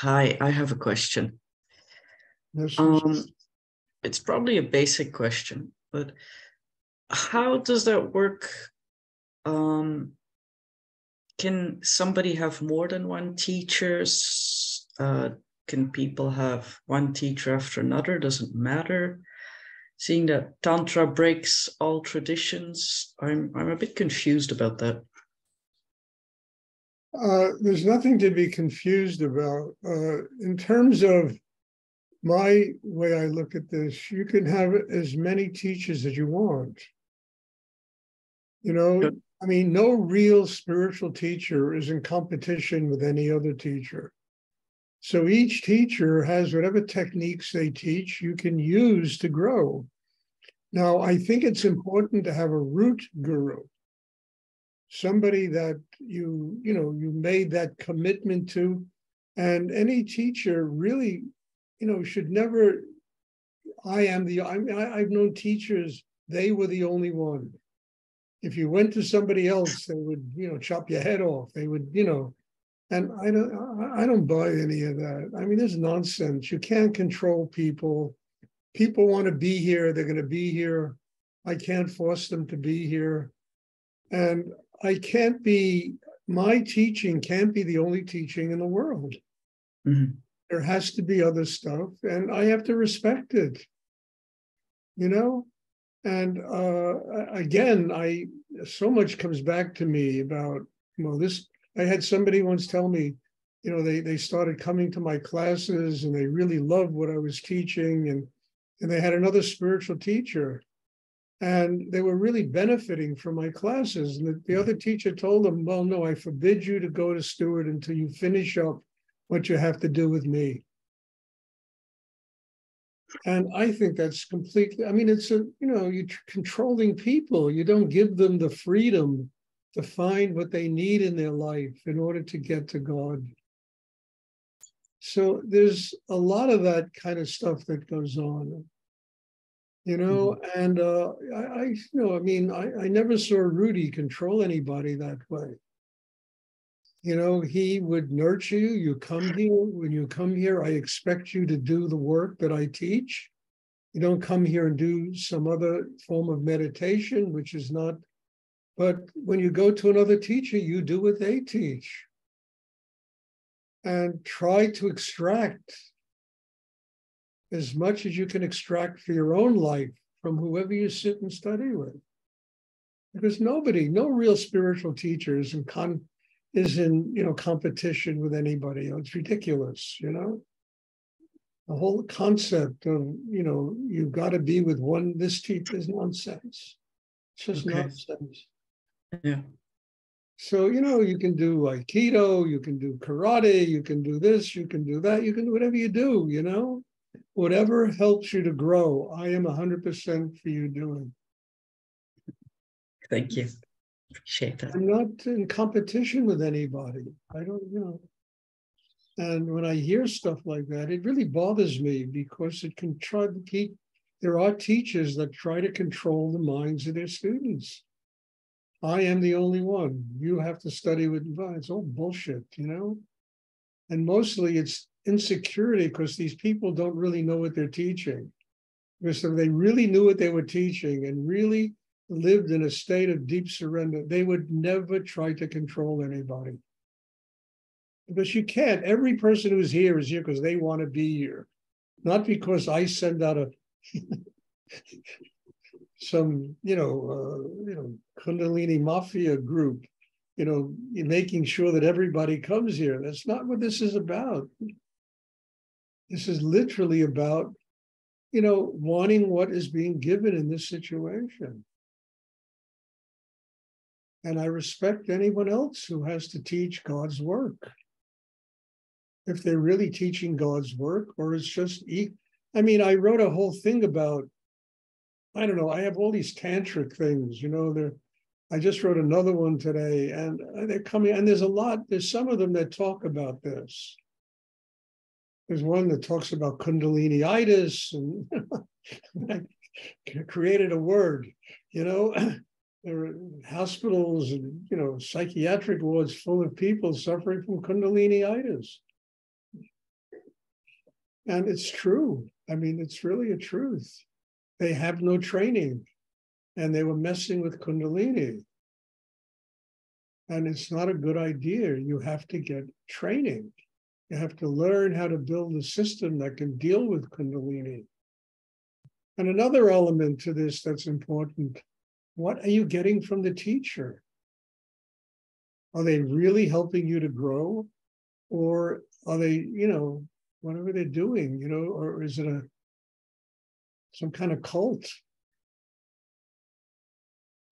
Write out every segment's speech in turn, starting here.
Hi, I have a question. Yes. It's probably a basic question, but how does that work? Um, can somebody have more than one teachers? Can people have one teacher after another? Doesn't matter. Seeing that Tantra breaks all traditions, I'm a bit confused about that. There's nothing to be confused about. In terms of my way I look at this, you can have as many teachers as you want. Good. I mean, no real spiritual teacher is in competition with any other teacher. So each teacher has whatever techniques they teach you can use to grow. Now, I think it's important to have a root guru, somebody that you made that commitment to, and any teacher really should never. I've known teachers, they were the only one. If you went to somebody else, they would chop your head off. They would and I don't buy any of that. I mean, there's nonsense. You can't control people. People want to be here, they're going to be here. I can't force them to be here. And my teaching can't be the only teaching in the world. Mhm. There has to be other stuff, and I have to respect it, And again, so much comes back to me about, this. I had somebody once tell me, they started coming to my classes and they really loved what I was teaching, and they had another spiritual teacher. And they were really benefiting from my classes. And the other teacher told them, well, no, I forbid you to go to Stuart until you finish up what you have to do with me. And I think that's completely, I mean, you're controlling people. You don't give them the freedom to find what they need in their life in order to get to God. So there's a lot of that kind of stuff that goes on. And I never saw Rudy control anybody that way. He would nurture you. You come here. When you come here, I expect you to do the work that I teach. You don't come here and do some other form of meditation, which is not. But when you go to another teacher, you do what they teach. And try to extract as much as you can extract for your own life from whoever you sit and study with. Because no real spiritual teacher is in competition with anybody. It's ridiculous, The whole concept of, you've got to be with this teacher is nonsense. It's just nonsense. Yeah. So, you can do Aikido, you can do karate, you can do this, you can do that, you can do whatever you do, Whatever helps you to grow, I am 100% for you doing. Thank you. Appreciate that. I'm not in competition with anybody. I don't. And when I hear stuff like that, it really bothers me because it can try to keep. There are teachers that try to control the minds of their students. I am the only one. You have to study with divine. It's all bullshit, And mostly it's insecurity because these people don't really know what they're teaching. Because if they really knew what they were teaching and really lived in a state of deep surrender, they would never try to control anybody. Because you can't. Every person who's here is here because they want to be here, not because I send out some Kundalini mafia group, making sure that everybody comes here. That's not what this is about. This is literally about, wanting what is being given in this situation. And I respect anyone else who has to teach God's work. If they're really teaching God's work, or it's just, I wrote a whole thing about, I don't know, I have all these tantric things, I just wrote another one today, and they're coming, and there's some of them that talk about this. There's one that talks about Kundalini-itis, and I created a word, There are hospitals and, psychiatric wards full of people suffering from Kundalini-itis. And it's true. I mean, it's really a truth. They have no training, and they were messing with Kundalini. And it's not a good idea. You have to get training. You have to learn how to build a system that can deal with Kundalini. And another element to this that's important, what are you getting from the teacher? Are they really helping you to grow? Or are they, whatever they're doing, or is it some kind of cult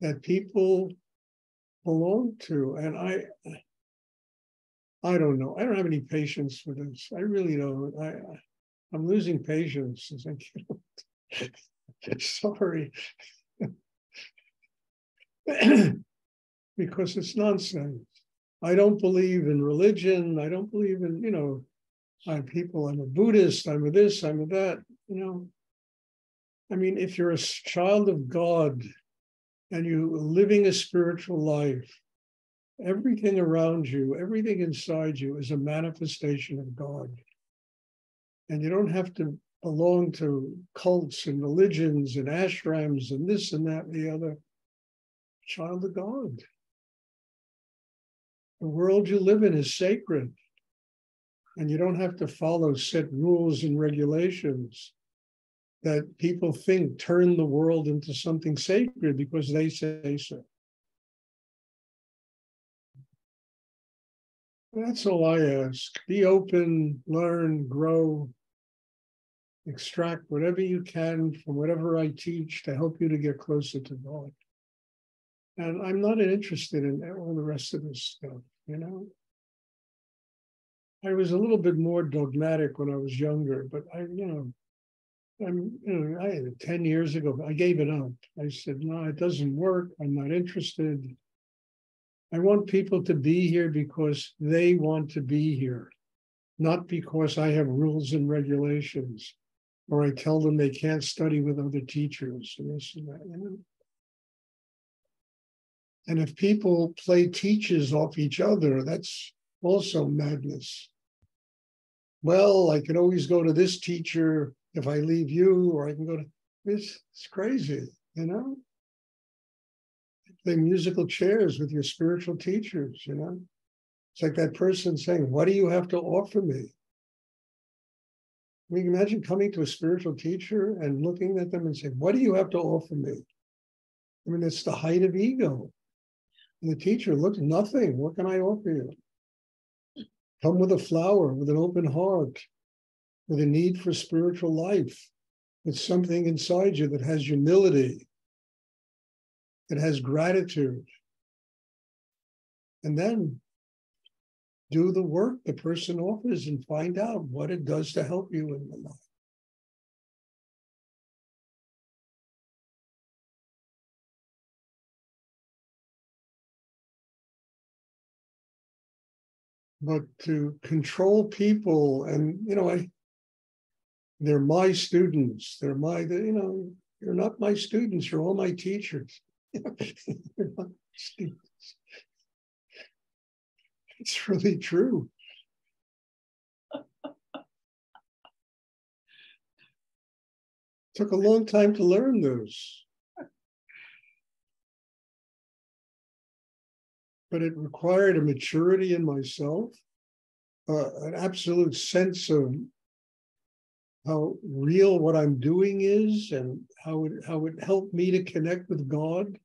that people belong to? And I don't know. I don't have any patience for this. I really don't. I'm losing patience as I get older. Sorry. Because it's nonsense. I don't believe in religion. I don't believe in, I'm a Buddhist, I'm a this, I'm a that, I mean, if you're a child of God and you're living a spiritual life, everything around you, everything inside you is a manifestation of God. And you don't have to belong to cults and religions and ashrams and this and that and the other. Child of God. The world you live in is sacred. And you don't have to follow set rules and regulations that people think turn the world into something sacred because they say so. That's all I ask. Be open, learn, grow, extract whatever you can from whatever I teach to help you to get closer to God. And I'm not interested in all the rest of this stuff, I was a little bit more dogmatic when I was younger, but I 10 years ago, I gave it up. I said, no, it doesn't work. I'm not interested. I want people to be here because they want to be here, not because I have rules and regulations, or I tell them they can't study with other teachers and this and that. And if people play teachers off each other, that's also madness. Well, I can always go to this teacher if I leave you, or I can go to this. It's crazy, Play musical chairs with your spiritual teachers, It's like that person saying, what do you have to offer me? I mean, imagine coming to a spiritual teacher and looking at them and saying, what do you have to offer me? I mean, it's the height of ego. And the teacher looks, nothing. What can I offer you? Come with a flower, with an open heart, with a need for spiritual life, with something inside you that has humility, that has gratitude. And then do the work the person offers and find out what it does to help you in the life. But to control people and, they're my students. They're you're not my students. You're all my teachers. You're not my students. It's really true. Took a long time to learn this. But it required a maturity in myself, an absolute sense of how real what I'm doing is and how it helped me to connect with God.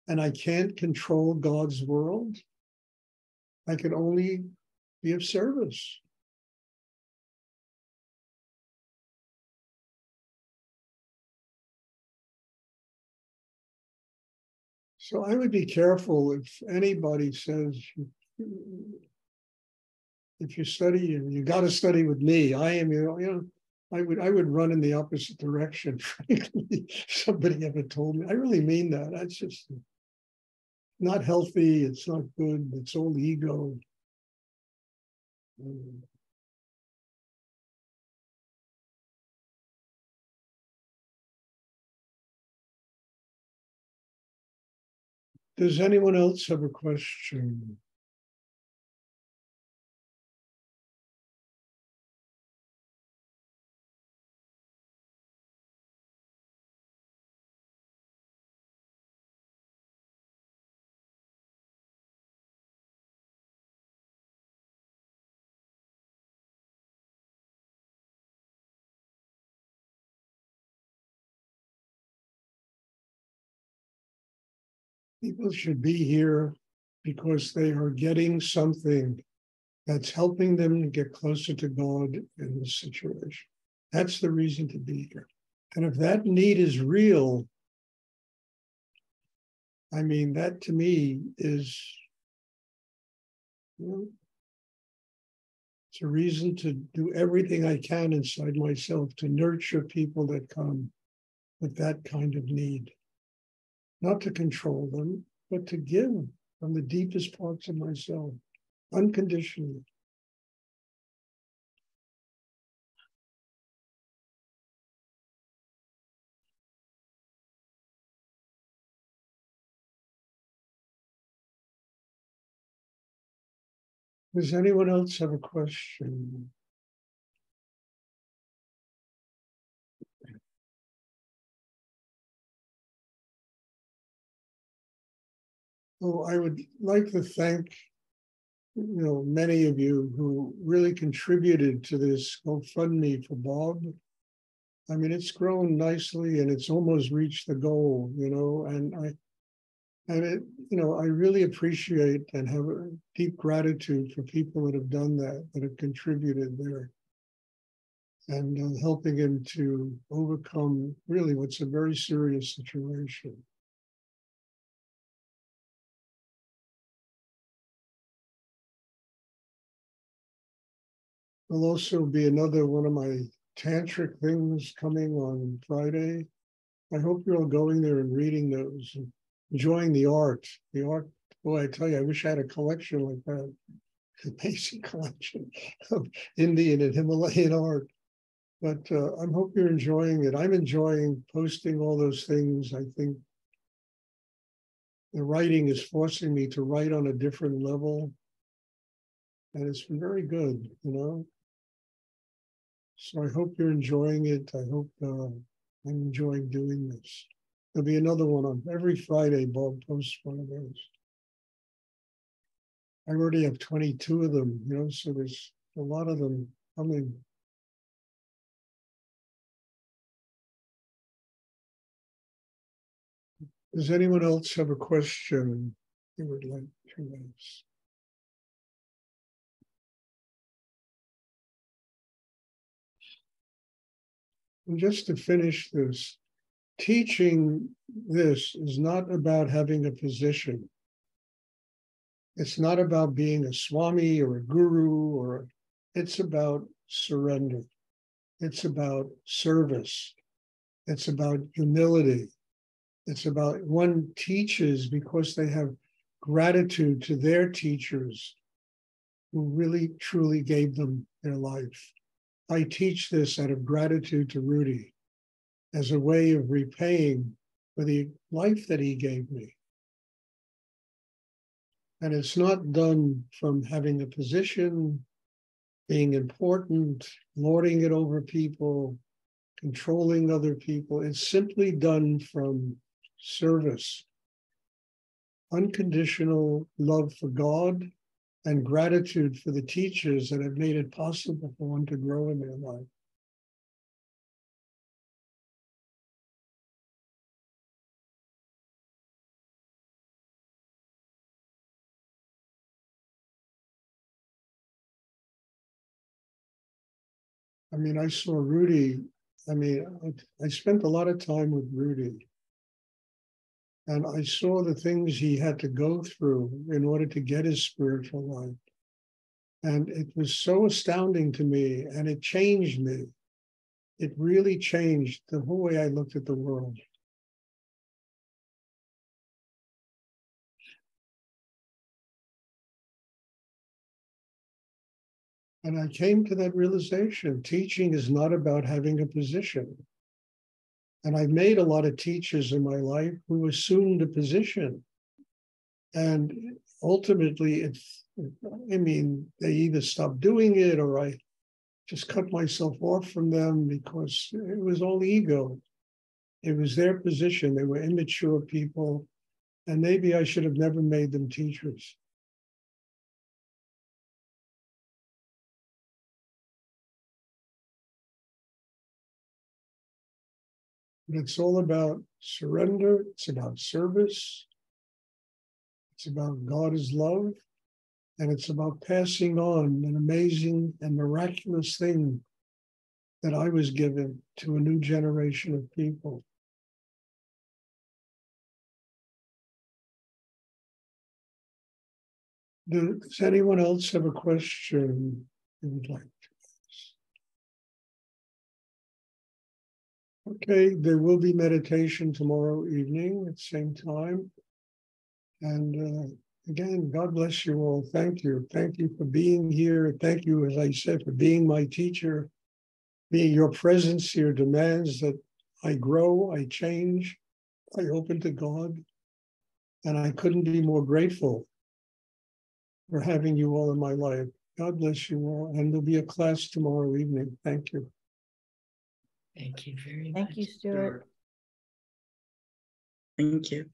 And I can't control God's world. I can only be of service. So I would be careful if anybody says, if you study, you got to study with me. I am, I would run in the opposite direction. Frankly, somebody ever told me. I really mean that. That's just not healthy. It's not good. It's all ego. Does anyone else have a question? People should be here because they are getting something that's helping them to get closer to God in this situation. That's the reason to be here. And if that need is real, I mean, that to me is, you know, it's a reason to do everything I can inside myself to nurture people that come with that kind of need. Not to control them, but to give from the deepest parts of myself, unconditionally. Does anyone else have a question? Oh, I would like to thank, many of you who really contributed to this GoFundMe for Bob. I mean, it's grown nicely and it's almost reached the goal, I really appreciate and have a deep gratitude for people that have done that, that have contributed there, and helping him to overcome really what's a very serious situation. There'll also be another one of my tantric things coming on Friday. I hope you're all going there and reading those and enjoying the art. The art, boy, I tell you, I wish I had a collection like that, a basic collection of Indian and Himalayan art. But I hope you're enjoying it. I'm enjoying posting all those things. I think the writing is forcing me to write on a different level. And it's been very good. So I hope you're enjoying it. I hope I'm enjoying doing this. There'll be another one on every Friday. Bob posts one of those. I already have 22 of them, so there's a lot of them coming. Does anyone else have a question they would like to ask? And just to finish this, teaching this is not about having a position. It's not about being a swami or a guru, it's about surrender. It's about service. It's about humility. It's about one teaches because they have gratitude to their teachers who really, truly gave them their life. I teach this out of gratitude to Rudy as a way of repaying for the life that he gave me. And it's not done from having a position, being important, lording it over people, controlling other people. It's simply done from service, unconditional love for God, and gratitude for the teachers that have made it possible for one to grow in their life. I mean, I saw Rudy. I spent a lot of time with Rudy. And I saw the things he had to go through in order to get his spiritual life. And it was so astounding to me, and it changed me. It really changed the whole way I looked at the world. And I came to that realization. Teaching is not about having a position. And I've made a lot of teachers in my life who assumed a position. And ultimately, they either stopped doing it or I just cut myself off from them because it was all ego. It was their position. They were immature people. And maybe I should have never made them teachers. But it's all about surrender. It's about service. It's about God is love, and it's about passing on an amazing and miraculous thing that I was given to a new generation of people. Does anyone else have a question they would like to ask? Okay, there will be meditation tomorrow evening at the same time. And again, God bless you all. Thank you. Thank you for being here. Thank you, as I said, for being my teacher. Your presence here demands that I grow, I change, I open to God. And I couldn't be more grateful for having you all in my life. God bless you all. And there'll be a class tomorrow evening. Thank you. Thank you very much. Thank you, Stuart. Thank you.